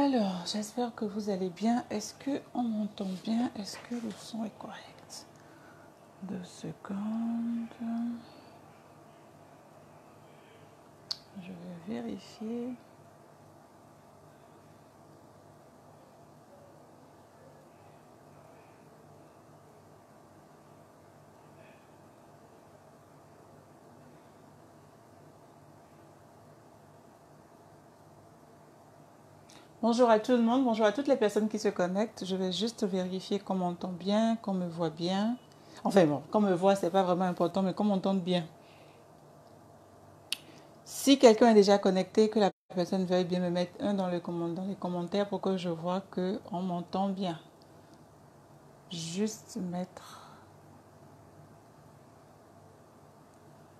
Alors, j'espère que vous allez bien. Est-ce qu'on m'entend bien? Est-ce que le son est correct? 2 secondes. Je vais vérifier. Bonjour à tout le monde, bonjour à toutes les personnes qui se connectent. Je vais juste vérifier qu'on m'entend bien, qu'on me voit bien. Enfin bon, qu'on me voit, c'est pas vraiment important, mais qu'on m'entende bien. Si quelqu'un est déjà connecté, que la personne veuille bien me mettre un dans les commentaires pour que je vois qu'on m'entend bien. Juste mettre...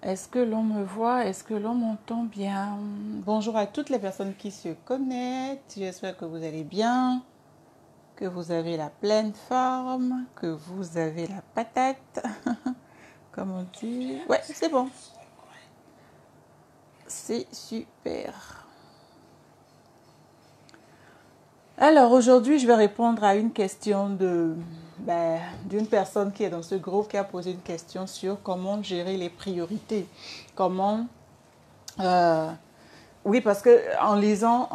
Est-ce que l'on me voit? Est-ce que l'on m'entend bien? Bonjour à toutes les personnes qui se connectent. J'espère que vous allez bien, que vous avez la pleine forme, que vous avez la patate. Comme on dit. Ouais, c'est bon. C'est super. Alors aujourd'hui, je vais répondre à une question d'une personne qui est dans ce groupe qui a posé une question sur comment gérer les priorités. Comment... oui, parce que en lisant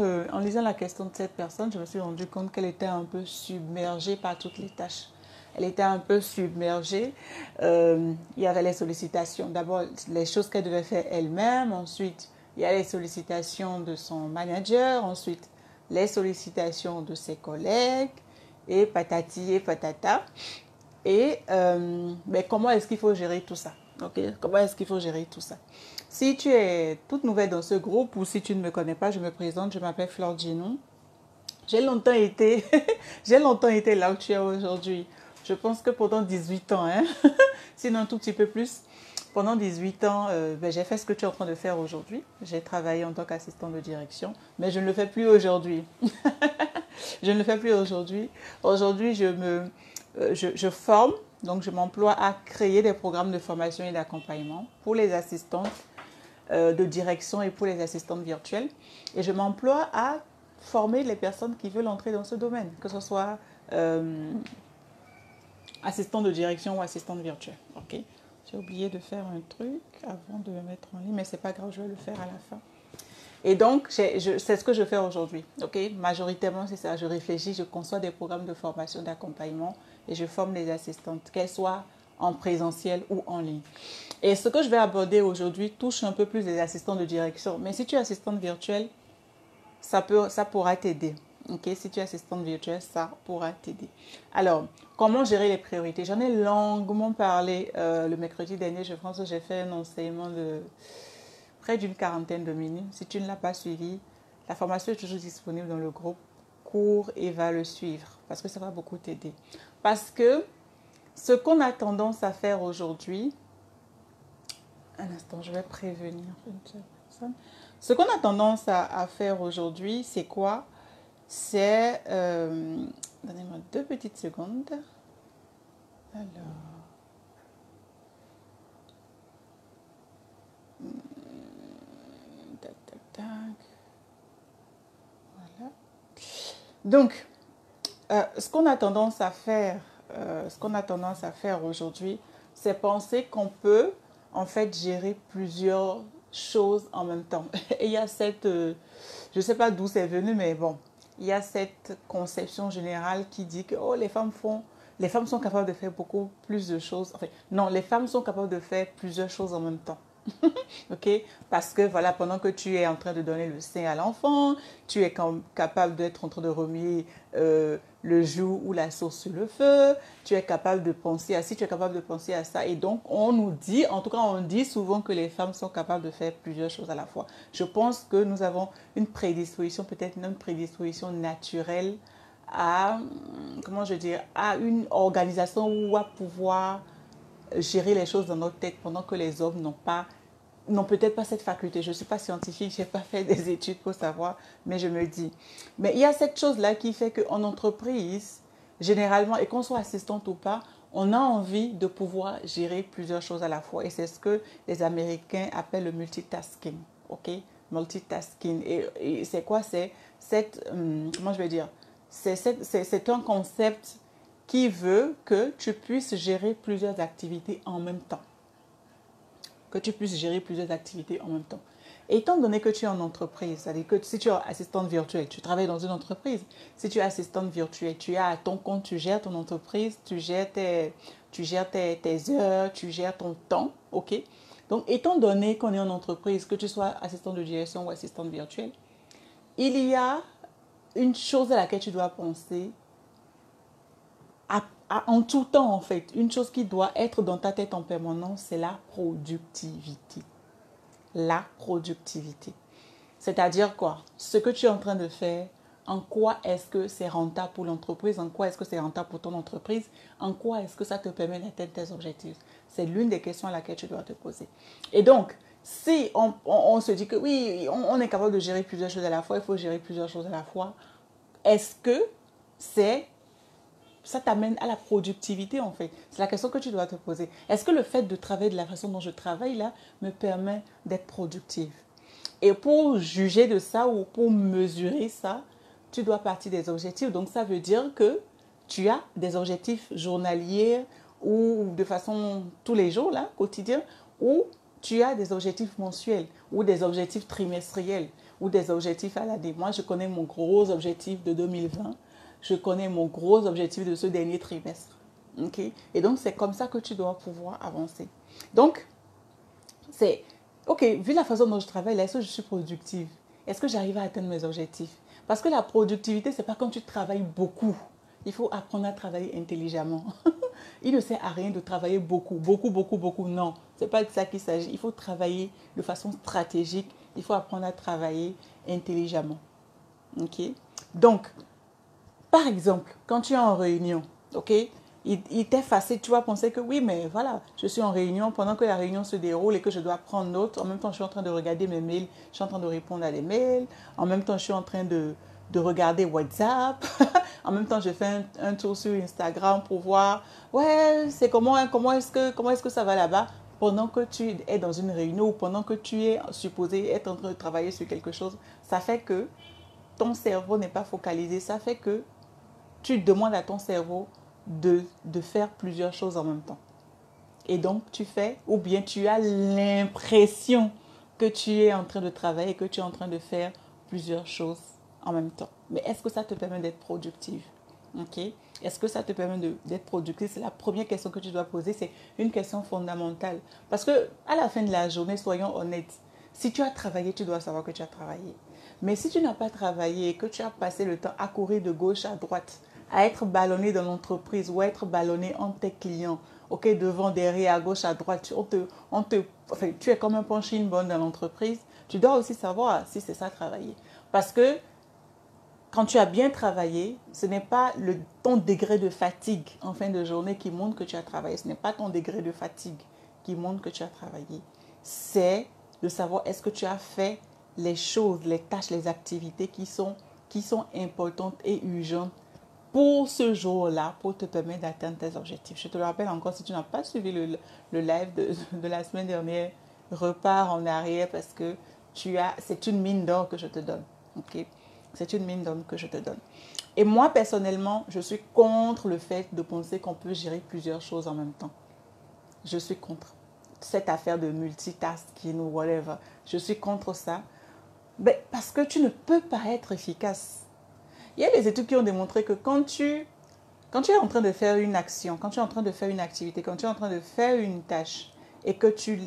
la question de cette personne, je me suis rendu compte qu'elle était un peu submergée par toutes les tâches. Elle était un peu submergée. Il y avait les sollicitations. D'abord, les choses qu'elle devait faire elle-même. Ensuite, il y a les sollicitations de son manager. Ensuite, les sollicitations de ses collègues. Et patati et patata. Et comment est-ce qu'il faut gérer tout ça? Okay? Comment est-ce qu'il faut gérer tout ça? Si tu es toute nouvelle dans ce groupe ou si tu ne me connais pas, je me présente, je m'appelle Flore Djinou. J'ai longtemps été, j'ai longtemps été là où tu es aujourd'hui. Je pense que pendant 18 ans, hein? Sinon un tout petit peu plus. Pendant 18 ans, j'ai fait ce que tu es en train de faire aujourd'hui. J'ai travaillé en tant qu'assistante de direction, mais je ne le fais plus aujourd'hui. Je ne le fais plus aujourd'hui. Aujourd'hui, je forme, donc je m'emploie à créer des programmes de formation et d'accompagnement pour les assistantes de direction et pour les assistantes virtuelles. Et je m'emploie à former les personnes qui veulent entrer dans ce domaine, que ce soit assistant de direction ou assistante virtuelle. Ok. J'ai oublié de faire un truc avant de me mettre en ligne, mais c'est pas grave, je vais le faire à la fin. Et donc, c'est ce que je fais aujourd'hui. Okay? Majoritairement, c'est ça. Je réfléchis, je conçois des programmes de formation, d'accompagnement et je forme les assistantes, qu'elles soient en présentiel ou en ligne. Et ce que je vais aborder aujourd'hui touche un peu plus les assistants de direction. Mais si tu es assistante virtuelle, ça pourra t'aider. Okay? Si tu es assistante virtuelle, ça pourra t'aider. Alors, comment gérer les priorités? J'en ai longuement parlé le mercredi dernier. Je pense que j'ai fait un enseignement de près d'une quarantaine de minutes. Si tu ne l'as pas suivi, la formation est toujours disponible dans le groupe. Cours et va le suivre parce que ça va beaucoup t'aider. Parce que ce qu'on a tendance à faire aujourd'hui, un instant, je vais prévenir une seule personne. Ce qu'on a tendance à faire aujourd'hui, c'est quoi? C'est... donnez-moi 2 petites secondes. Alors... tac, tac, tac. Voilà. Donc, ce qu'on a tendance à faire, aujourd'hui, c'est penser qu'on peut en fait gérer plusieurs choses en même temps. Et il y a cette, je ne sais pas d'où c'est venu, mais bon, il y a cette conception générale qui dit que oh, les femmes sont capables de faire beaucoup plus de choses. Enfin, non, les femmes sont capables de faire plusieurs choses en même temps. Ok, parce que voilà, pendant que tu es en train de donner le sein à l'enfant, tu es capable d'être en train de remuer le jus ou la sauce sur le feu, tu es capable de penser à ci, tu es capable de penser à ça. Et donc, on nous dit, en tout cas, on dit souvent que les femmes sont capables de faire plusieurs choses à la fois. Je pense que nous avons une prédisposition, peut-être une prédisposition naturelle à, comment je dire, à une organisation ou à pouvoir gérer les choses dans notre tête pendant que les hommes n'ont peut-être pas cette faculté. Je ne suis pas scientifique, je n'ai pas fait des études pour savoir, mais je me dis. Mais il y a cette chose-là qui fait qu'en entreprise, généralement, et qu'on soit assistante ou pas, on a envie de pouvoir gérer plusieurs choses à la fois. Et c'est ce que les Américains appellent le multitasking. Okay? multitasking. Et c'est quoi? C'est comment je vais dire? C'est un concept qui veut que tu puisses gérer plusieurs activités en même temps. Que tu puisses gérer plusieurs activités en même temps. Et étant donné que tu es en entreprise, c'est-à-dire que si tu es assistante virtuelle, tu travailles dans une entreprise, si tu es assistante virtuelle, tu es à ton compte, tu gères ton entreprise, tu gères tes heures, tu gères ton temps, ok? Donc, étant donné qu'on est en entreprise, que tu sois assistant de direction ou assistante virtuelle, il y a une chose à laquelle tu dois penser en tout temps, en fait. Une chose qui doit être dans ta tête en permanence, c'est la productivité. La productivité. C'est-à-dire quoi? Ce que tu es en train de faire, en quoi est-ce que c'est rentable pour l'entreprise? En quoi est-ce que c'est rentable pour ton entreprise? En quoi est-ce que ça te permet d'atteindre tes objectifs? C'est l'une des questions à laquelle tu dois te poser. Et donc, si on se dit que oui, on est capable de gérer plusieurs choses à la fois, il faut gérer plusieurs choses à la fois, est-ce que ça t'amène à la productivité en fait? C'est la question que tu dois te poser. Est-ce que le fait de travailler de la façon dont je travaille là me permet d'être productive? Et pour juger de ça ou pour mesurer ça, tu dois partir des objectifs. Donc ça veut dire que tu as des objectifs journaliers ou de façon tous les jours, là, quotidien, ou tu as des objectifs mensuels ou des objectifs trimestriels ou des objectifs à l'année. Moi, je connais mon gros objectif de 2020. Je connais mon gros objectif de ce dernier trimestre. Okay? Et donc, c'est comme ça que tu dois pouvoir avancer. Donc, c'est, ok, vu la façon dont je travaille, est-ce que je suis productive? Est-ce que j'arrive à atteindre mes objectifs? Parce que la productivité, ce n'est pas quand tu travailles beaucoup. Il faut apprendre à travailler intelligemment. Il ne sert à rien de travailler beaucoup, beaucoup, beaucoup, beaucoup. Non, ce n'est pas de ça qu'il s'agit. Il faut travailler de façon stratégique. Il faut apprendre à travailler intelligemment. Ok? Donc, par exemple, quand tu es en réunion, ok, il t'est facile, tu vas penser que oui, mais voilà, je suis en réunion, pendant que la réunion se déroule et que je dois prendre note, en même temps, je suis en train de regarder mes mails, je suis en train de répondre à des mails, en même temps, je suis en train de regarder WhatsApp, en même temps, je fais un tour sur Instagram pour voir, ouais, c'est comment est-ce que ça va là-bas, pendant que tu es dans une réunion ou pendant que tu es supposé être en train de travailler sur quelque chose, ça fait que ton cerveau n'est pas focalisé, ça fait que tu demandes à ton cerveau de faire plusieurs choses en même temps. Et donc, tu fais, ou bien tu as l'impression que tu es en train de travailler, que tu es en train de faire plusieurs choses en même temps. Mais est-ce que ça te permet d'être productive? Ok? Est-ce que ça te permet d'être productif? C'est la première question que tu dois poser. C'est une question fondamentale. Parce que à la fin de la journée, soyons honnêtes, si tu as travaillé, tu dois savoir que tu as travaillé. Mais si tu n'as pas travaillé et que tu as passé le temps à courir de gauche à droite, à être ballonné dans l'entreprise ou à être ballonné entre tes clients, ok, devant, derrière, à gauche, à droite, enfin, tu es comme un punching ball dans l'entreprise, tu dois aussi savoir si c'est ça travailler. Parce que quand tu as bien travaillé, ce n'est pas ton degré de fatigue en fin de journée qui montre que tu as travaillé. Ce n'est pas ton degré de fatigue qui montre que tu as travaillé. C'est de savoir est-ce que tu as fait les choses, les tâches, les activités qui sont importantes et urgentes pour ce jour-là, pour te permettre d'atteindre tes objectifs. Je te le rappelle encore, si tu n'as pas suivi le live de la semaine dernière, repars en arrière parce que c'est une mine d'or que je te donne. Ok? C'est une mine d'or que je te donne. Et moi, personnellement, je suis contre le fait de penser qu'on peut gérer plusieurs choses en même temps. Je suis contre cette affaire de multitasking ou whatever. Je suis contre ça. Mais parce que tu ne peux pas être efficace. Il y a des études qui ont démontré que quand tu es en train de faire une action, quand tu es en train de faire une activité, quand tu es en train de faire une tâche et que tu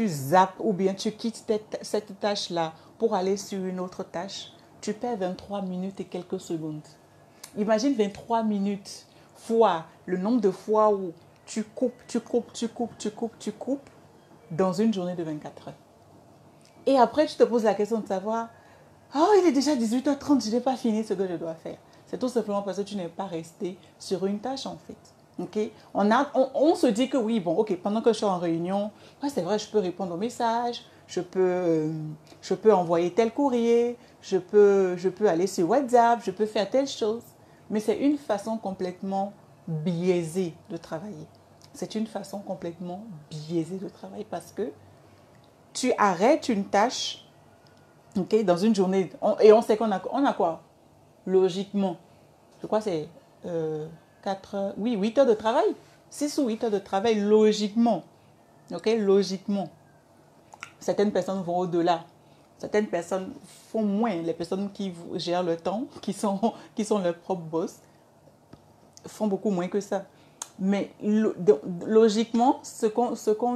zappes ou bien tu quittes cette tâche-là pour aller sur une autre tâche, tu perds 23 minutes et quelques secondes. Imagine 23 minutes fois le nombre de fois où tu coupes dans une journée de 24 heures. Et après, tu te poses la question de savoir, oh, il est déjà 18h30, je n'ai pas fini ce que je dois faire. C'est tout simplement parce que tu n'es pas resté sur une tâche en fait. Okay? On se dit que oui, bon, ok, pendant que je suis en réunion, ouais, c'est vrai, je peux répondre aux messages, je peux envoyer tel courrier, je peux aller sur WhatsApp, je peux faire telle chose. Mais c'est une façon complètement biaisée de travailler. C'est une façon complètement biaisée de travailler parce que tu arrêtes une tâche, ok, dans une journée, et on sait qu'on a quoi? Logiquement, je crois que c'est 4 heures, oui, 8 heures de travail. 6 ou 8 heures de travail, logiquement. Ok, logiquement. Certaines personnes vont au-delà. Certaines personnes font moins. Les personnes qui gèrent le temps, qui sont leurs propres boss, font beaucoup moins que ça. Mais logiquement, ce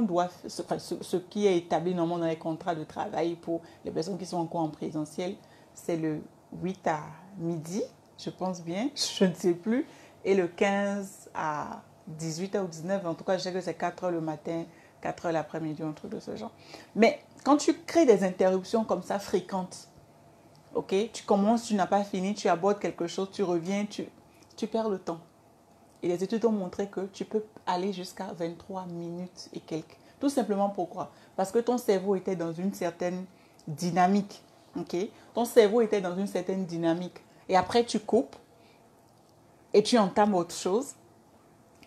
doit, ce qui est établi normalement dans les contrats de travail pour les personnes qui sont encore en présentiel, c'est le 8 à midi, je pense bien, je ne sais plus, et le 15 à 18h ou 19h. En tout cas, je sais que c'est 4h le matin, 4h l'après-midi, un truc de ce genre. Mais quand tu crées des interruptions comme ça fréquentes, ok, tu commences, tu n'as pas fini, tu abordes quelque chose, tu reviens, tu perds le temps. Et les études ont montré que tu peux aller jusqu'à 23 minutes et quelques. Tout simplement pourquoi? Parce que ton cerveau était dans une certaine dynamique. Okay? Ton cerveau était dans une certaine dynamique. Et après, tu coupes et tu entames autre chose.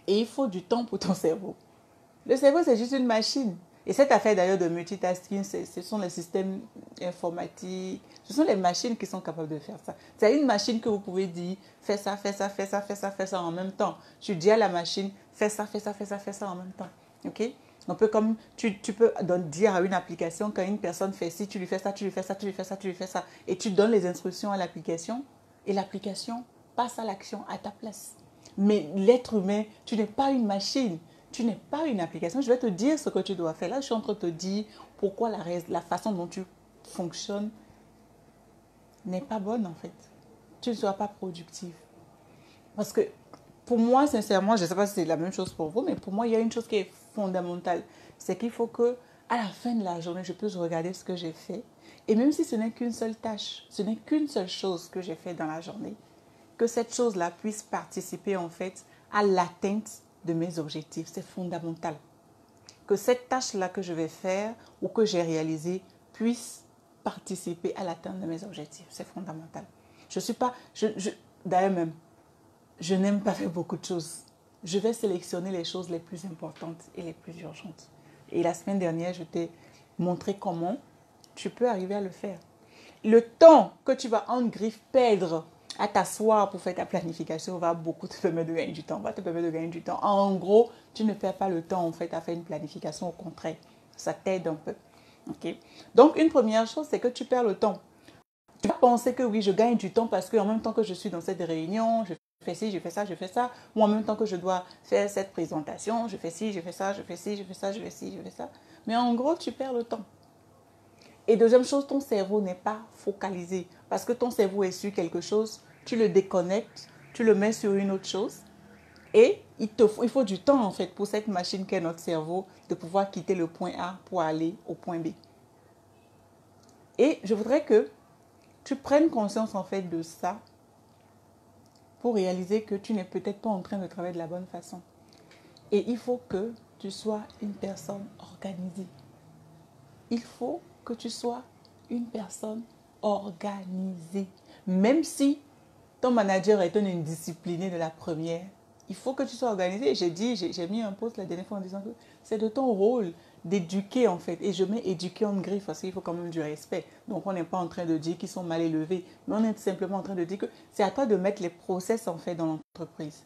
Et il faut du temps pour ton cerveau. Le cerveau, c'est juste une machine. Et cette affaire d'ailleurs de multitasking, ce sont les systèmes informatiques, ce sont les machines qui sont capables de faire ça. C'est une machine que vous pouvez dire, fais ça, fais ça, fais ça, fais ça, fais ça en même temps. Tu dis à la machine, fais ça, fais ça, fais ça, fais ça en même temps. Ok? Un peu comme tu peux dire à une application, quand une personne fait ci, tu lui fais ça, tu lui fais ça, tu lui fais ça, tu lui fais ça. Et tu donnes les instructions à l'application et l'application passe à l'action à ta place. Mais l'être humain, tu n'es pas une machine. Tu n'es pas une application. Je vais te dire ce que tu dois faire. Là, je suis en train de te dire pourquoi la façon dont tu fonctionnes n'est pas bonne, en fait. Tu ne seras pas productive. Parce que pour moi, sincèrement, je ne sais pas si c'est la même chose pour vous, mais pour moi, il y a une chose qui est fondamentale. C'est qu'il faut que, à la fin de la journée, je puisse regarder ce que j'ai fait. Et même si ce n'est qu'une seule tâche, ce n'est qu'une seule chose que j'ai fait dans la journée, que cette chose-là puisse participer, en fait, à l'atteinte de mes objectifs. C'est fondamental. Que cette tâche-là que je vais faire ou que j'ai réalisée puisse participer à l'atteinte de mes objectifs. C'est fondamental. Je suis pas... d'ailleurs même, je n'aime pas faire beaucoup de choses. Je vais sélectionner les choses les plus importantes et les plus urgentes. Et la semaine dernière, je t'ai montré comment tu peux arriver à le faire. Le temps que tu vas en griffe perdre à t'asseoir pour faire ta planification va beaucoup te permettre de gagner du temps. Va te permettre de gagner du temps. En gros, tu ne perds pas le temps en fait à faire une planification. Au contraire, ça t'aide un peu. Okay? Donc, une première chose, c'est que tu perds le temps. Tu vas penser que oui, je gagne du temps parce qu'en même temps que je suis dans cette réunion, je fais ci, je fais ça, je fais ça. Ou en même temps que je dois faire cette présentation, je fais ci, je fais ça, je fais ci, je fais ça, je fais ci, je fais ça. Mais en gros, tu perds le temps. Et deuxième chose, ton cerveau n'est pas focalisé. Parce que ton cerveau est sur quelque chose, tu le déconnectes, tu le mets sur une autre chose. Et il faut du temps en fait pour cette machine qu'est notre cerveau de pouvoir quitter le point A pour aller au point B. Et je voudrais que tu prennes conscience en fait de ça pour réaliser que tu n'es peut-être pas en train de travailler de la bonne façon. Et il faut que tu sois une personne organisée. Il faut que tu sois une personne organisée. Même si ton manager est un indiscipliné de la première, il faut que tu sois organisé. J'ai mis un post la dernière fois en disant que c'est de ton rôle d'éduquer en fait. Et je mets éduquer en griffe parce qu'il faut quand même du respect. Donc on n'est pas en train de dire qu'ils sont mal élevés, mais on est simplement en train de dire que c'est à toi de mettre les process en fait dans l'entreprise.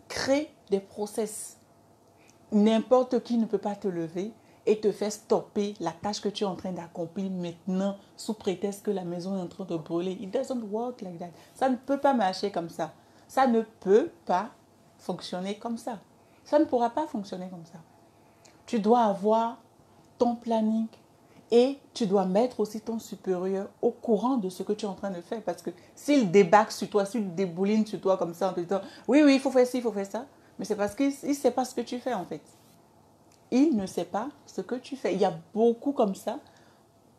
Crée des process. N'importe qui ne peut pas te lever et te faire stopper la tâche que tu es en train d'accomplir maintenant sous prétexte que la maison est en train de brûler. It doesn't work like that. Ça ne peut pas marcher comme ça. Ça ne peut pas fonctionner comme ça. Ça ne pourra pas fonctionner comme ça. Tu dois avoir ton planning et tu dois mettre aussi ton supérieur au courant de ce que tu es en train de faire. Parce que s'il débarque sur toi, s'il débouline sur toi comme ça en te disant « Oui, il faut faire ci, il faut faire ça », mais c'est parce qu'il ne sait pas ce que tu fais en fait. Il ne sait pas ce que tu fais. Il y a beaucoup comme ça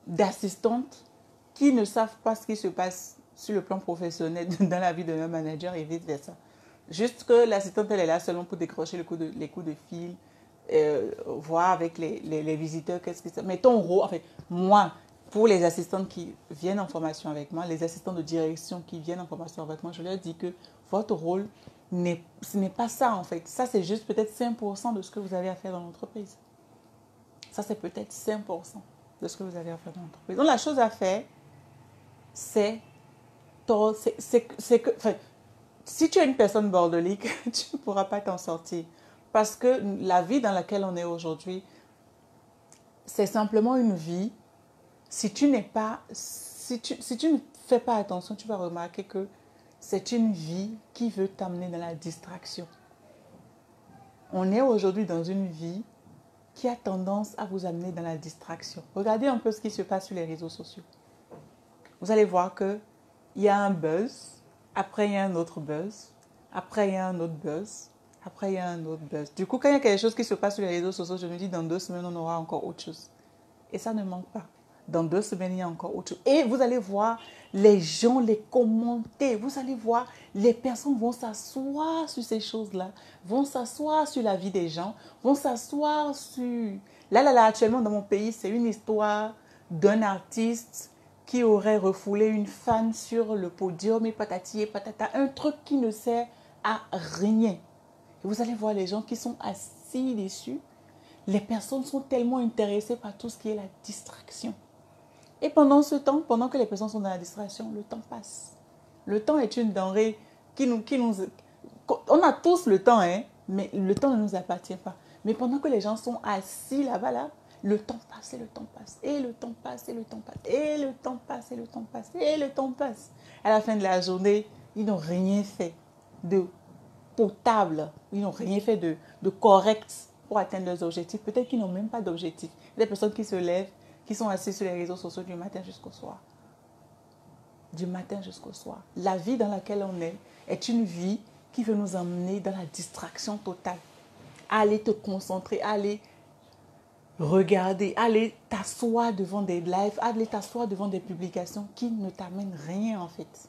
d'assistantes qui ne savent pas ce qui se passe sur le plan professionnel dans la vie de leur manager et vice-versa. Juste que l'assistante, elle est là seulement pour décrocher les coups de fil, voir avec les visiteurs qu'est-ce que c'est. Mais ton rôle, en fait, moi, pour les assistantes qui viennent en formation avec moi, les assistants de direction qui viennent en formation avec moi, je leur dis que votre rôle, ce n'est pas ça en fait. Ça, c'est juste peut-être 5% de ce que vous avez à faire dans l'entreprise. Ça, c'est peut-être 5%. de ce que vous avez à faire dans l'entreprise. Donc, la chose à faire, c'est que, enfin, si tu es une personne bordelique, tu ne pourras pas t'en sortir. Parce que la vie dans laquelle on est aujourd'hui, c'est simplement une vie. Si tu ne fais pas attention, tu vas remarquer que c'est une vie qui veut t'amener dans la distraction. On est aujourd'hui dans une vie qui a tendance à vous amener dans la distraction. Regardez un peu ce qui se passe sur les réseaux sociaux. Vous allez voir qu'il y a un buzz, après il y a un autre buzz, après il y a un autre buzz, après il y a un autre buzz. Du coup, quand il y a quelque chose qui se passe sur les réseaux sociaux, je me dis dans 2 semaines, on aura encore autre chose. Et ça ne manque pas. Dans 2 semaines, il y a encore autre chose. Et vous allez voir les gens les commenter. Vous allez voir, les personnes vont s'asseoir sur ces choses-là, vont s'asseoir sur la vie des gens, vont s'asseoir sur... Là, actuellement, dans mon pays, c'est une histoire d'un artiste qui aurait refoulé une fan sur le podium et patati et patata. Un truc qui ne sert à rien. Et vous allez voir les gens qui sont assis dessus. Les personnes sont tellement intéressées par tout ce qui est la distraction. Et pendant ce temps, pendant que les personnes sont dans la distraction, le temps passe. Le temps est une denrée qui nous... On a tous le temps, hein, mais le temps ne nous appartient pas. Mais pendant que les gens sont assis là-bas, là, le temps passe et le temps passe. Et le temps passe et le temps passe. Et le temps passe et le temps passe. Et le temps passe. À la fin de la journée, ils n'ont rien fait de potable. Ils n'ont rien fait de correct pour atteindre leurs objectifs. Peut-être qu'ils n'ont même pas d'objectif. Il y a des personnes qui se lèvent, qui sont assises sur les réseaux sociaux du matin jusqu'au soir. Du matin jusqu'au soir. La vie dans laquelle on est une vie qui veut nous emmener dans la distraction totale. Aller te concentrer, aller regarder, aller t'asseoir devant des lives, aller t'asseoir devant des publications qui ne t'amènent rien en fait.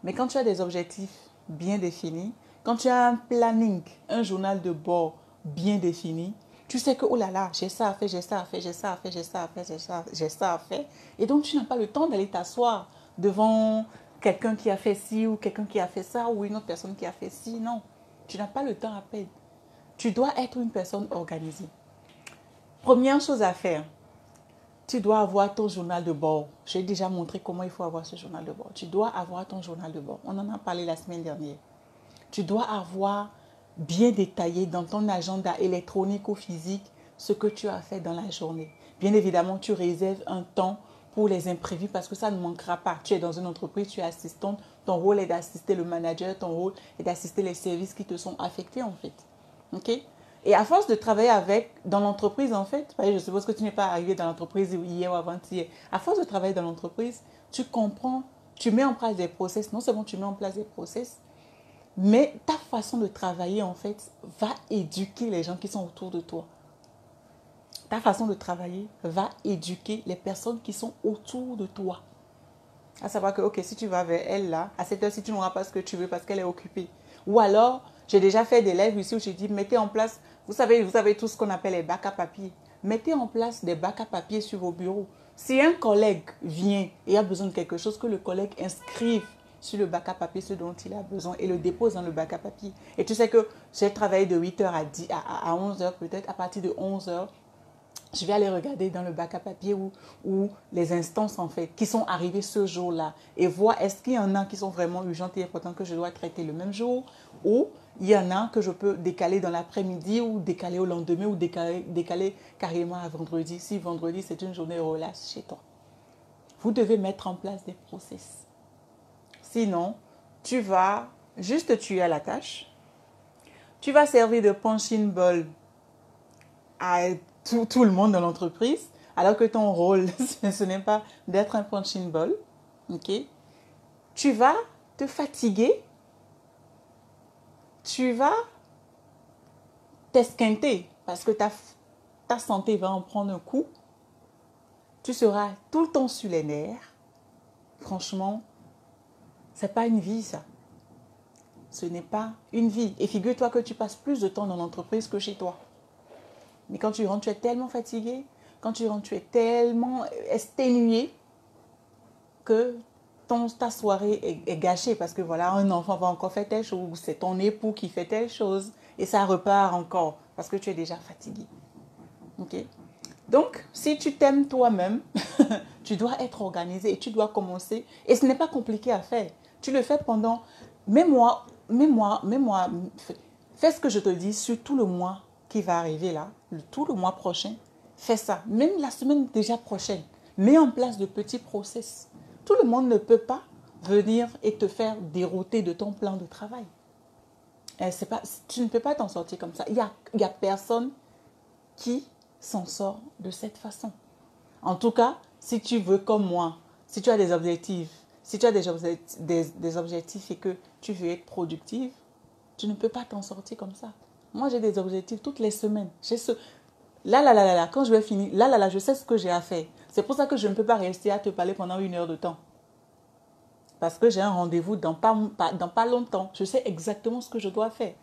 Mais quand tu as des objectifs bien définis, quand tu as un planning, un journal de bord bien défini, tu sais que, oh là là, j'ai ça à faire, j'ai ça à faire, j'ai ça à faire, j'ai ça à faire, j'ai ça à faire. Et donc, tu n'as pas le temps d'aller t'asseoir devant quelqu'un qui a fait ci ou quelqu'un qui a fait ça ou une autre personne qui a fait ci. Non, tu n'as pas le temps à perdre. Tu dois être une personne organisée. Première chose à faire, tu dois avoir ton journal de bord. J'ai déjà montré comment il faut avoir ce journal de bord. Tu dois avoir ton journal de bord. On en a parlé la semaine dernière. Tu dois avoir bien détaillé dans ton agenda électronique ou physique ce que tu as fait dans la journée. Bien évidemment, tu réserves un temps pour les imprévus parce que ça ne manquera pas. Tu es dans une entreprise, tu es assistante. Ton rôle est d'assister le manager, ton rôle est d'assister les services qui te sont affectés en fait. OK? Et à force de travailler dans l'entreprise, en fait, je suppose que tu n'es pas arrivé dans l'entreprise hier ou avant-hier. À force de travailler dans l'entreprise, tu comprends, tu mets en place des process. Non seulement tu mets en place des process, mais ta façon de travailler, en fait, va éduquer les gens qui sont autour de toi. Ta façon de travailler va éduquer les personnes qui sont autour de toi. À savoir que, ok, si tu vas vers elle là, à cette heure-ci, tu n'auras pas ce que tu veux parce qu'elle est occupée. Ou alors, j'ai déjà fait des lives ici où j'ai dit, mettez en place, vous savez tout ce qu'on appelle les bacs à papier. Mettez en place des bacs à papier sur vos bureaux. Si un collègue vient et a besoin de quelque chose, que le collègue inscrive sur le bac à papier ce dont il a besoin et le dépose dans le bac à papier. Et tu sais que j'ai travaillé de 8h à 11h peut-être, à partir de 11h. Je vais aller regarder dans le bac à papier ou les instances en fait qui sont arrivées ce jour-là et voir est-ce qu'il y en a qui sont vraiment urgentes et importantes que je dois traiter le même jour ou il y en a que je peux décaler dans l'après-midi ou décaler au lendemain ou décaler carrément à vendredi. Si vendredi c'est une journée relax chez toi. Vous devez mettre en place des process. Sinon, tu vas juste tuer à la tâche. Tu vas servir de punching ball à tout le monde dans l'entreprise, alors que ton rôle, ce n'est pas d'être un punching ball. Okay? Tu vas te fatiguer. Tu vas t'esquinter parce que ta santé va en prendre un coup. Tu seras tout le temps sur les nerfs. Franchement, ce n'est pas une vie, ça. Ce n'est pas une vie. Et figure-toi que tu passes plus de temps dans l'entreprise que chez toi. Mais quand tu rentres, tu es tellement fatigué, quand tu rentres, tu es tellement exténué que ta soirée est gâchée parce que voilà, un enfant va encore faire telle chose, c'est ton époux qui fait telle chose et ça repart encore parce que tu es déjà fatigué. Okay? Donc, si tu t'aimes toi-même, tu dois être organisé et tu dois commencer. Et ce n'est pas compliqué à faire. Tu le fais pendant... Mets-moi, fais ce que je te dis sur tout le mois qui va arriver là, tout le mois prochain. Fais ça. Même la semaine déjà prochaine. Mets en place de petits process. Tout le monde ne peut pas venir et te faire dérouter de ton plan de travail. C'est pas, tu ne peux pas t'en sortir comme ça. Il y a personne qui s'en sort de cette façon. En tout cas, si tu veux comme moi, si tu as des objectifs, si tu as des objectifs et que tu veux être productive, tu ne peux pas t'en sortir comme ça. Moi, j'ai des objectifs toutes les semaines. J'ai ce... Là, quand je vais finir, je sais ce que j'ai à faire. C'est pour ça que je ne peux pas rester à te parler pendant 1 heure de temps. Parce que j'ai un rendez-vous dans pas longtemps. Je sais exactement ce que je dois faire.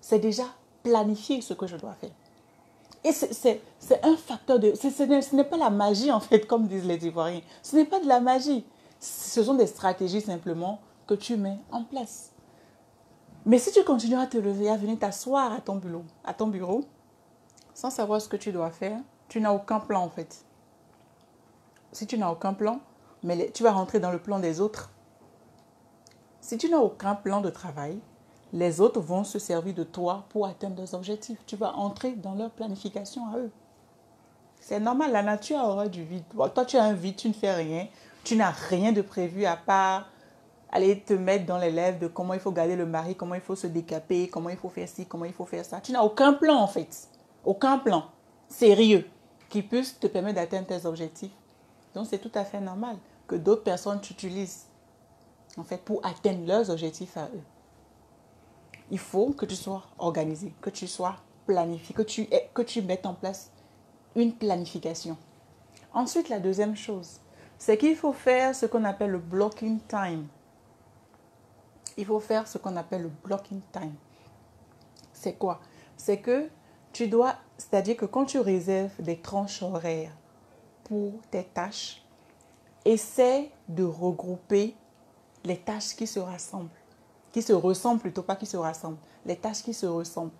C'est déjà planifié ce que je dois faire. Et c'est un facteur de... Ce n'est pas la magie, en fait, comme disent les Ivoiriens. Ce n'est pas de la magie. Ce sont des stratégies, simplement, que tu mets en place. Mais si tu continues à te lever, à venir t'asseoir à ton bureau, sans savoir ce que tu dois faire, tu n'as aucun plan, en fait. Si tu n'as aucun plan, mais tu vas rentrer dans le plan des autres. Si tu n'as aucun plan de travail, les autres vont se servir de toi pour atteindre leurs objectifs. Tu vas entrer dans leur planification à eux. C'est normal, la nature aura du vide. Toi, tu as un vide, tu ne fais rien. Tu n'as rien de prévu à part aller te mettre dans les lèvres de comment il faut garder le mari, comment il faut se décaper, comment il faut faire ci, comment il faut faire ça. Tu n'as aucun plan, en fait. Aucun plan sérieux qui puisse te permettre d'atteindre tes objectifs. Donc, c'est tout à fait normal que d'autres personnes t'utilisent, en fait, pour atteindre leurs objectifs à eux. Il faut que tu sois organisé, que tu sois planifié, que tu mettes en place une planification. Ensuite, la deuxième chose, c'est qu'il faut faire ce qu'on appelle le blocking time. Il faut faire ce qu'on appelle le blocking time. C'est quoi? C'est que tu dois, c'est-à-dire que quand tu réserves des tranches horaires pour tes tâches, essaie de regrouper les tâches qui se rassemblent. Qui se ressemblent plutôt, pas qui se rassemblent. Les tâches qui se ressemblent.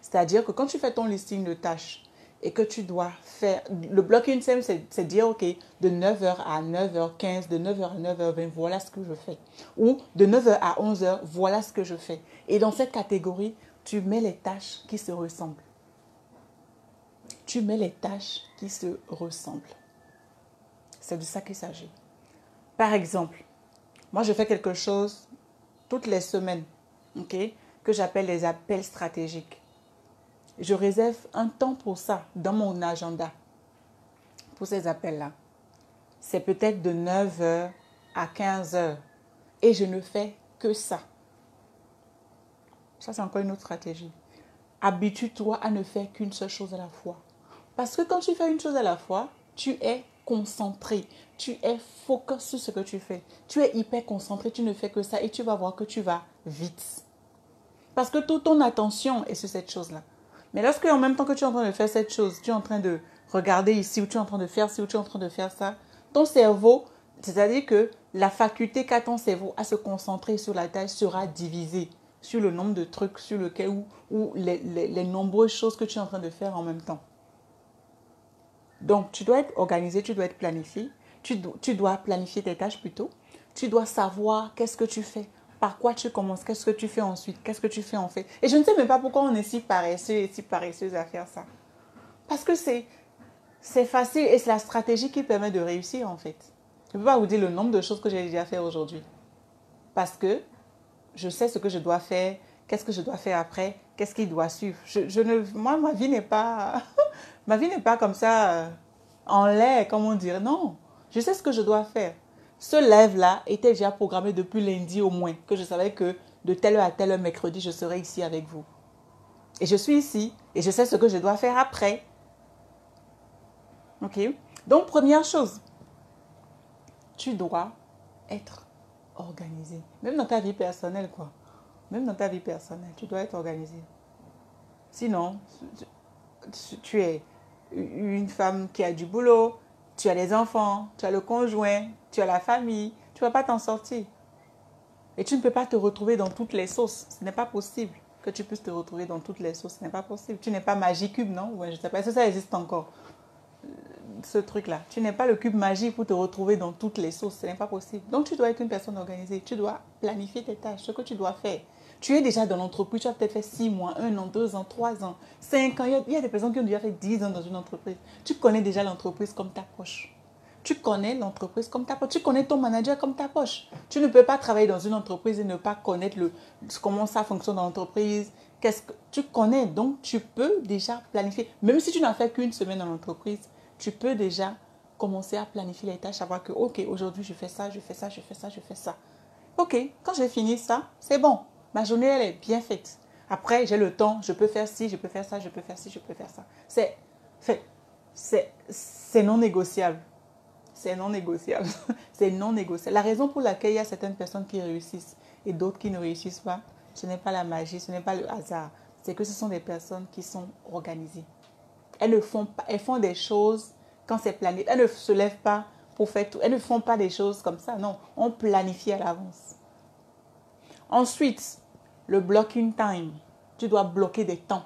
C'est-à-dire que quand tu fais ton listing de tâches et que tu dois faire... Le blocking time, c'est dire, OK, de 9h à 9h15, de 9h à 9h20, voilà ce que je fais. Ou de 9h à 11h, voilà ce que je fais. Et dans cette catégorie, tu mets les tâches qui se ressemblent. Tu mets les tâches qui se ressemblent. C'est de ça qu'il s'agit. Par exemple, moi, je fais quelque chose toutes les semaines, OK, que j'appelle les appels stratégiques. Je réserve un temps pour ça dans mon agenda, pour ces appels-là. C'est peut-être de 9h à 15h et je ne fais que ça. Ça, c'est encore une autre stratégie. Habitue-toi à ne faire qu'une seule chose à la fois. Parce que quand tu fais une chose à la fois, tu es concentré, tu es focus sur ce que tu fais. Tu es hyper concentré, tu ne fais que ça et tu vas voir que tu vas vite. Parce que toute ton attention est sur cette chose-là. Mais lorsque en même temps que tu es en train de faire cette chose, tu es en train de regarder ici ou tu es en train de faire ci ou tu es en train de faire ça, ton cerveau, c'est-à-dire que la faculté qu'a ton cerveau à se concentrer sur la tâche sera divisée sur le nombre de trucs sur lequel ou les nombreuses choses que tu es en train de faire en même temps. Donc, tu dois être organisé, tu dois être planifié. Tu dois planifier tes tâches plutôt. Tu dois savoir qu'est-ce que tu fais, par quoi tu commences, qu'est-ce que tu fais ensuite, qu'est-ce que tu fais en fait. Et je ne sais même pas pourquoi on est si paresseux et si paresseuse à faire ça. Parce que c'est facile et c'est la stratégie qui permet de réussir en fait. Je ne peux pas vous dire le nombre de choses que j'ai déjà fait aujourd'hui. Parce que je sais ce que je dois faire, qu'est-ce que je dois faire après, qu'est-ce qui doit suivre. Moi, ma vie n'est pas... ma vie n'est pas comme ça, en l'air, comme on dirait. Non, je sais ce que je dois faire. Ce live-là était déjà programmé depuis lundi au moins, que je savais que de telle heure à telle heure mercredi, je serai ici avec vous. Et je suis ici, et je sais ce que je dois faire après. Ok? Donc, première chose, tu dois être organisé. Même dans ta vie personnelle, quoi. Même dans ta vie personnelle, tu dois être organisé. Sinon, tu es une femme qui a du boulot, tu as les enfants, tu as le conjoint, tu as la famille, tu ne vas pas t'en sortir. Et tu ne peux pas te retrouver dans toutes les sauces. Ce n'est pas possible que tu puisses te retrouver dans toutes les sauces. Ce n'est pas possible. Tu n'es pas Magicube, non? Ouais, je ne sais pas si ça existe encore. ce truc-là. Tu n'es pas le cube magique pour te retrouver dans toutes les sauces. Ce n'est pas possible. Donc, tu dois être une personne organisée. Tu dois planifier tes tâches, ce que tu dois faire. Tu es déjà dans l'entreprise. Tu as peut-être fait 6 mois, 1 an, 2 ans, 3 ans, 5 ans. Il y a des personnes qui ont déjà fait 10 ans dans une entreprise. Tu connais déjà l'entreprise comme ta poche. Tu connais l'entreprise comme ta poche. Tu connais ton manager comme ta poche. Tu ne peux pas travailler dans une entreprise et ne pas connaître comment ça fonctionne dans l'entreprise. Qu'est-ce que tu connais, donc tu peux déjà planifier. Même si tu n'as fait qu'une semaine dans l'entreprise, tu peux déjà commencer à planifier les tâches, savoir que, ok, aujourd'hui je fais ça, je fais ça, je fais ça, je fais ça. Ok, quand j'ai fini ça, c'est bon. Ma journée, elle est bien faite. Après, j'ai le temps, je peux faire ci, je peux faire ça, je peux faire ci, je peux faire ça. C'est non négociable. C'est non négociable. C'est non négociable. La raison pour laquelle il y a certaines personnes qui réussissent et d'autres qui ne réussissent pas, ce n'est pas la magie, ce n'est pas le hasard. C'est que ce sont des personnes qui sont organisées. Elles font des choses quand c'est planifié. Elles ne se lèvent pas pour faire tout. Elles ne font pas des choses comme ça. Non, on planifie à l'avance. Ensuite, le blocking time. Tu dois bloquer des temps,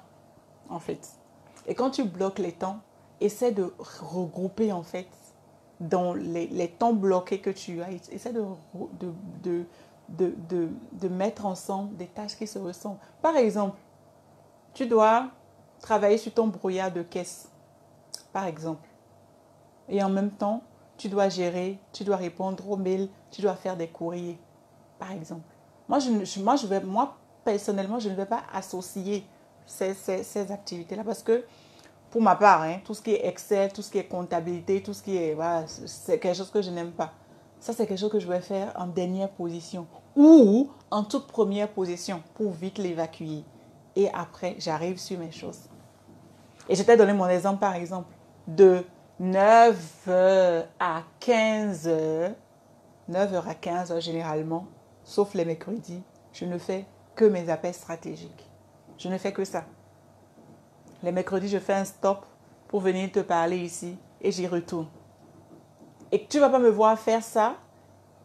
en fait. Et quand tu bloques les temps, essaie de regrouper, en fait, dans les temps bloqués que tu as. Essaie de mettre ensemble des tâches qui se ressemblent. Par exemple, tu dois travailler sur ton brouillard de caisse, par exemple. Et en même temps, tu dois gérer, tu dois répondre aux mails, tu dois faire des courriers, par exemple. Moi, personnellement, je ne vais pas associer ces activités-là parce que, pour ma part, tout ce qui est Excel, tout ce qui est comptabilité, tout ce qui est... Voilà, c'est quelque chose que je n'aime pas. Ça, c'est quelque chose que je vais faire en dernière position ou en toute première position pour vite l'évacuer. Et après, j'arrive sur mes choses. Et je t'ai donné mon exemple, par exemple, de 9h à 15h, 9h à 15h généralement, sauf les mercredis, je ne fais que mes appels stratégiques. Je ne fais que ça. Les mercredis, je fais un stop pour venir te parler ici et j'y retourne. Et tu ne vas pas me voir faire ça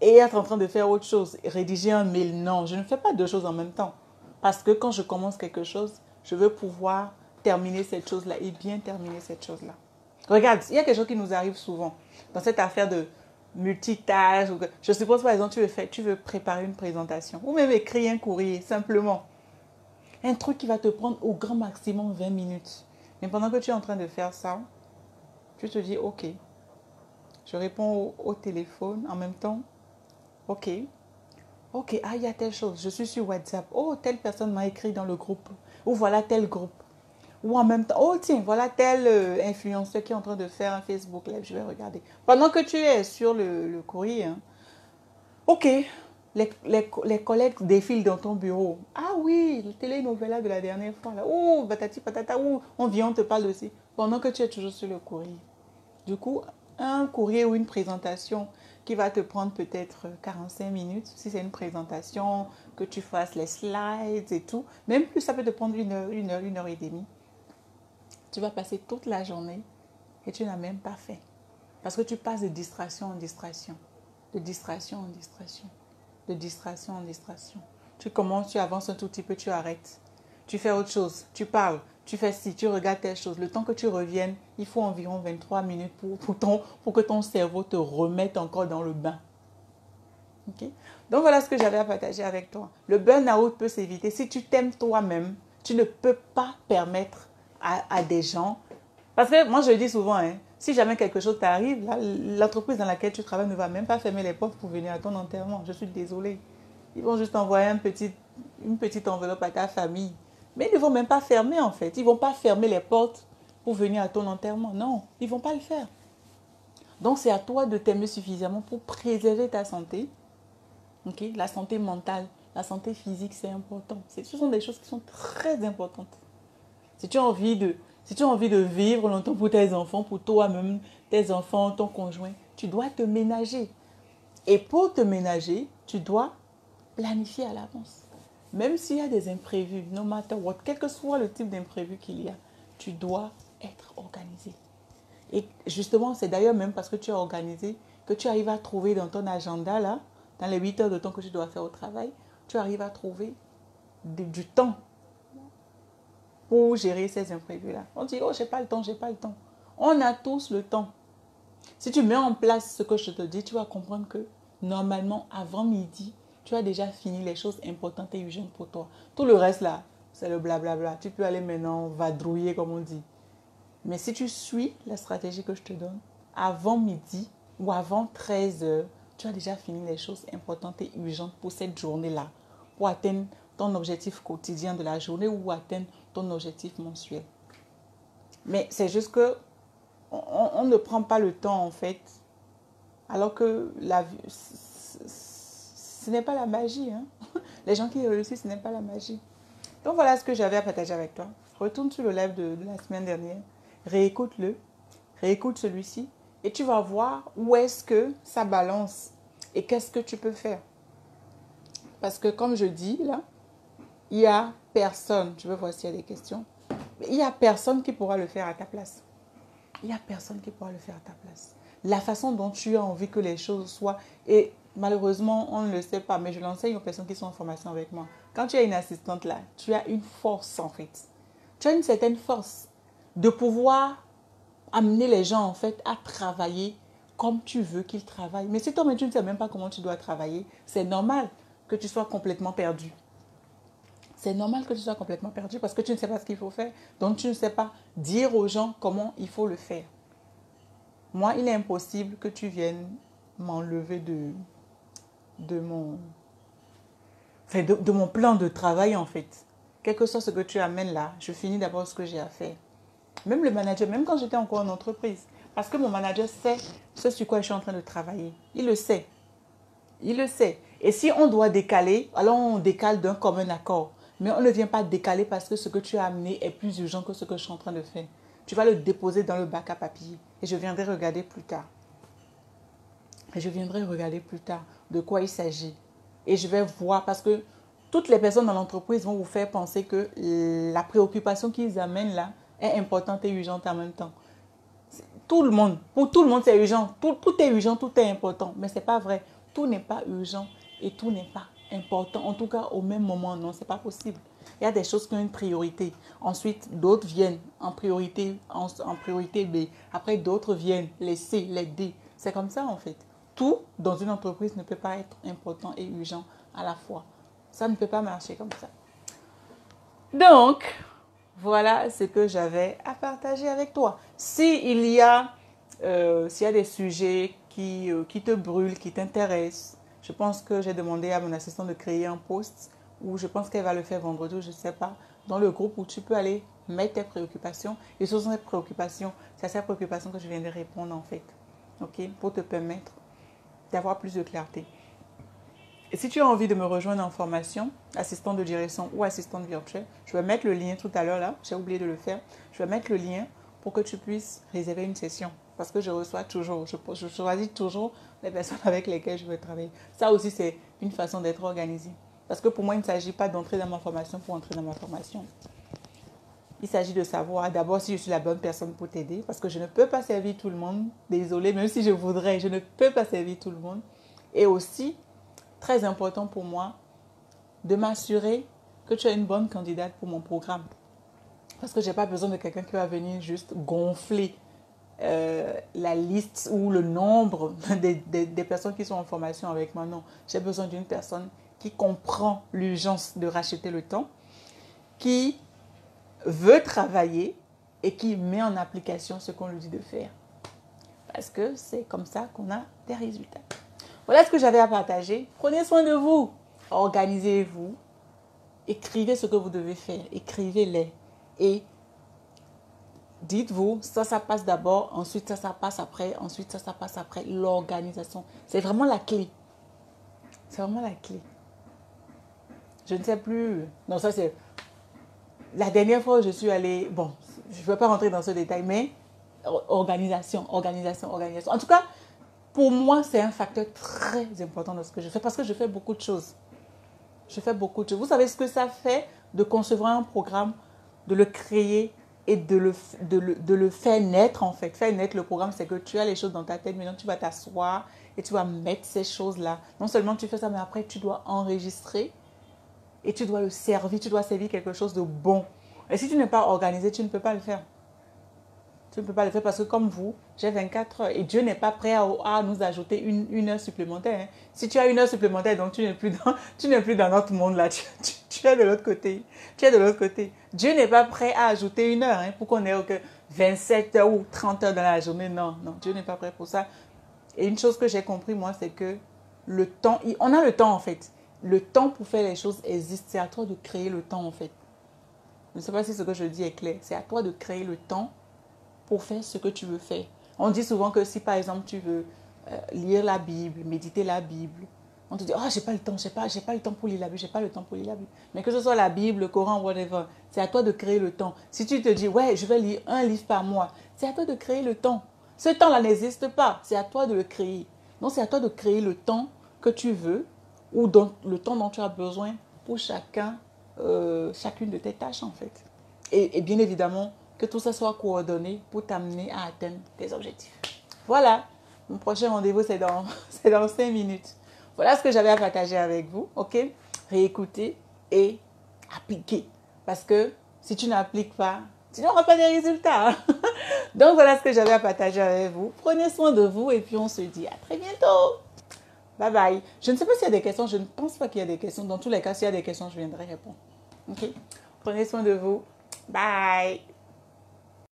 et être en train de faire autre chose, rédiger un mail. Non, je ne fais pas deux choses en même temps. Parce que quand je commence quelque chose, je veux pouvoir terminer cette chose-là et bien terminer cette chose-là. Regarde, il y a quelque chose qui nous arrive souvent dans cette affaire de multitâche. Je suppose par exemple, tu veux préparer une présentation ou même écrire un courrier, simplement. Un truc qui va te prendre au grand maximum 20 minutes. Mais pendant que tu es en train de faire ça, tu te dis, ok, je réponds au téléphone en même temps. Ok, il y a telle chose, je suis sur WhatsApp. Oh, telle personne m'a écrit dans le groupe. Ou voilà tel groupe. Ou en même temps, oh tiens, voilà tel influenceur qui est en train de faire un Facebook Live, je vais regarder. Pendant que tu es sur le courrier, ok, les collègues défilent dans ton bureau. Ah oui, le télénovela de la dernière fois. Là. Oh, patati patata, on vient, on te parle aussi. Pendant que tu es toujours sur le courrier. Du coup, un courrier ou une présentation qui va te prendre peut-être 45 minutes, si c'est une présentation, que tu fasses les slides et tout. Même plus, ça peut te prendre une heure et demie. Tu vas passer toute la journée et tu n'as même pas fait. Parce que tu passes de distraction en distraction. De distraction en distraction. De distraction en distraction. Tu commences, tu avances un tout petit peu, tu arrêtes. Tu fais autre chose, tu parles, tu fais ci, tu regardes telle chose. Le temps que tu reviennes, il faut environ 23 minutes pour que ton cerveau te remette encore dans le bain. Okay? Donc voilà ce que j'avais à partager avec toi. Le burn-out peut s'éviter. Si tu t'aimes toi-même, tu ne peux pas permettre à des gens... Parce que moi je le dis souvent, si jamais quelque chose t'arrive, l'entreprise dans laquelle tu travailles ne va même pas fermer les portes pour venir à ton enterrement. Je suis désolée. Ils vont juste envoyer une petite enveloppe à ta famille. Mais ils ne vont même pas fermer en fait. Ils ne vont pas fermer les portes pour venir à ton enterrement. Non, ils ne vont pas le faire. Donc c'est à toi de t'aimer suffisamment pour préserver ta santé. Okay? La santé mentale, la santé physique, c'est important. Ce sont des choses qui sont très importantes. Si tu as envie de vivre longtemps pour tes enfants, pour toi-même, tes enfants, ton conjoint, tu dois te ménager. Et pour te ménager, tu dois planifier à l'avance. Même s'il y a des imprévus, no matter what, quel que soit le type d'imprévu qu'il y a, tu dois être organisé. Et justement, c'est d'ailleurs même parce que tu es organisé que tu arrives à trouver dans ton agenda, là, dans les 8 heures de temps que tu dois faire au travail, tu arrives à trouver du temps pour gérer ces imprévus-là. On dit, oh, j'ai pas le temps, j'ai pas le temps. On a tous le temps. Si tu mets en place ce que je te dis, tu vas comprendre que normalement, avant midi, tu as déjà fini les choses importantes et urgentes pour toi. Tout le reste là, c'est le blablabla. Tu peux aller maintenant vadrouiller comme on dit. Mais si tu suis la stratégie que je te donne, avant midi ou avant 13 heures, tu as déjà fini les choses importantes et urgentes pour cette journée-là, pour atteindre ton objectif quotidien de la journée ou atteindre ton objectif mensuel. Mais c'est juste que on ne prend pas le temps en fait, alors que ce n'est pas la magie. Hein? Les gens qui réussissent, ce n'est pas la magie. Donc voilà ce que j'avais à partager avec toi. Retourne sur le live de la semaine dernière, réécoute-le, réécoute celui-ci et tu vas voir où est-ce que ça balance et qu'est-ce que tu peux faire. Parce que comme je dis là, il n'y a personne, je veux voir s'il y a des questions, mais il n'y a personne qui pourra le faire à ta place. Il n'y a personne qui pourra le faire à ta place. La façon dont tu as envie que les choses soient, et malheureusement, on ne le sait pas, mais je l'enseigne aux personnes qui sont en formation avec moi. Quand tu as une assistante là, tu as une force en fait. Tu as une certaine force de pouvoir amener les gens en fait à travailler comme tu veux qu'ils travaillent. Mais si toi-même tu ne sais même pas comment tu dois travailler, c'est normal que tu sois complètement perdu. C'est normal que tu sois complètement perdu parce que tu ne sais pas ce qu'il faut faire. Donc, tu ne sais pas dire aux gens comment il faut le faire. Moi, il est impossible que tu viennes m'enlever de mon plan de travail, en fait. Quel que soit ce que tu amènes là, je finis d'abord ce que j'ai à faire. Même le manager, même quand j'étais encore en entreprise, parce que mon manager sait ce sur quoi je suis en train de travailler. Il le sait. Il le sait. Et si on doit décaler, alors on décale d'un commun accord. Mais on ne vient pas décaler parce que ce que tu as amené est plus urgent que ce que je suis en train de faire. Tu vas le déposer dans le bac à papier et je viendrai regarder plus tard. Et je viendrai regarder plus tard de quoi il s'agit. Et je vais voir parce que toutes les personnes dans l'entreprise vont vous faire penser que la préoccupation qu'ils amènent là est importante et urgente en même temps. Tout le monde, pour tout le monde c'est urgent. Tout est urgent, tout est important. Mais ce n'est pas vrai. Tout n'est pas urgent et tout n'est pas important. En tout cas, au même moment, non, ce n'est pas possible. Il y a des choses qui ont une priorité. Ensuite, d'autres viennent en priorité B. Après, d'autres viennent les C, les D. C'est comme ça, en fait. Tout dans une entreprise ne peut pas être important et urgent à la fois. Ça ne peut pas marcher comme ça. Donc, voilà ce que j'avais à partager avec toi. S'il y a des sujets qui te brûlent, qui t'intéressent, je pense que j'ai demandé à mon assistant de créer un post ou je pense qu'elle va le faire vendredi, je ne sais pas, dans le groupe où tu peux aller mettre tes préoccupations. Et ce sont ces préoccupations, c'est à ces préoccupations que je viens de répondre en fait. Ok, pour te permettre d'avoir plus de clarté. Et si tu as envie de me rejoindre en formation, assistant de direction ou assistante virtuelle, je vais mettre le lien tout à l'heure là, j'ai oublié de le faire. Je vais mettre le lien pour que tu puisses réserver une session. Parce que je reçois toujours, je choisis toujours les personnes avec lesquelles je veux travailler. Ça aussi, c'est une façon d'être organisé. Parce que pour moi, il ne s'agit pas d'entrer dans ma formation pour entrer dans ma formation. Il s'agit de savoir d'abord si je suis la bonne personne pour t'aider. Parce que je ne peux pas servir tout le monde. Désolée, même si je voudrais, je ne peux pas servir tout le monde. Et aussi, très important pour moi, de m'assurer que tu es une bonne candidate pour mon programme. Parce que je n'ai pas besoin de quelqu'un qui va venir juste gonfler la liste ou le nombre des personnes qui sont en formation avec moi. Non, j'ai besoin d'une personne qui comprend l'urgence de racheter le temps, qui veut travailler et qui met en application ce qu'on lui dit de faire. Parce que c'est comme ça qu'on a des résultats. Voilà ce que j'avais à partager. Prenez soin de vous. Organisez-vous. Écrivez ce que vous devez faire. Écrivez-les. Et dites-vous, ça passe d'abord. Ensuite, ça passe après. Ensuite, ça passe après. L'organisation. C'est vraiment la clé. C'est vraiment la clé. Je ne sais plus. Non, ça c'est... La dernière fois où je suis allée... Bon, je ne vais pas rentrer dans ce détail, mais organisation. En tout cas, pour moi, c'est un facteur très important dans ce que je fais parce que je fais beaucoup de choses. Vous savez ce que ça fait de concevoir un programme, de le créer et de le faire naître en fait. Faire naître le programme, c'est que tu as les choses dans ta tête, maintenant tu vas t'asseoir et tu vas mettre ces choses-là. Non seulement tu fais ça, mais après tu dois enregistrer et tu dois le servir, tu dois servir quelque chose de bon. Et si tu n'es pas organisé, tu ne peux pas le faire. Tu ne peux pas le faire parce que comme vous, j'ai 24 heures et Dieu n'est pas prêt à nous ajouter une heure supplémentaire. Hein. Si tu as une heure supplémentaire, donc tu n'es plus dans notre monde là. Tu es de l'autre côté. Tu es de l'autre côté. Dieu n'est pas prêt à ajouter une heure pour qu'on ait que 27 heures ou 30 heures dans la journée. Non, non, Dieu n'est pas prêt pour ça. Et une chose que j'ai compris, moi, c'est que le temps, on a le temps en fait. Le temps pour faire les choses existe. C'est à toi de créer le temps en fait. Je ne sais pas si ce que je dis est clair. C'est à toi de créer le temps pour faire ce que tu veux faire. On dit souvent que si par exemple tu veux lire la Bible, méditer la Bible, on te dit, oh, j'ai pas le temps, j'ai pas le temps pour lire la Bible, j'ai pas le temps pour lire la Bible. Mais que ce soit la Bible, le Coran, whatever, c'est à toi de créer le temps. Si tu te dis, ouais, je vais lire un livre par mois, c'est à toi de créer le temps. Ce temps-là n'existe pas, c'est à toi de le créer. Donc c'est à toi de créer le temps que tu veux ou le temps dont tu as besoin pour chacune de tes tâches en fait. Et bien évidemment, que tout ça soit coordonné pour t'amener à atteindre tes objectifs. Voilà, mon prochain rendez-vous c'est dans 5 minutes. Voilà ce que j'avais à partager avec vous, ok? Réécoutez et appliquez. Parce que si tu n'appliques pas, tu n'auras pas de résultats. Hein? Donc voilà ce que j'avais à partager avec vous. Prenez soin de vous et puis on se dit à très bientôt. Bye bye. Je ne sais pas s'il y a des questions, je ne pense pas qu'il y a des questions. Dans tous les cas, s'il y a des questions, je viendrai répondre. Ok? Prenez soin de vous. Bye.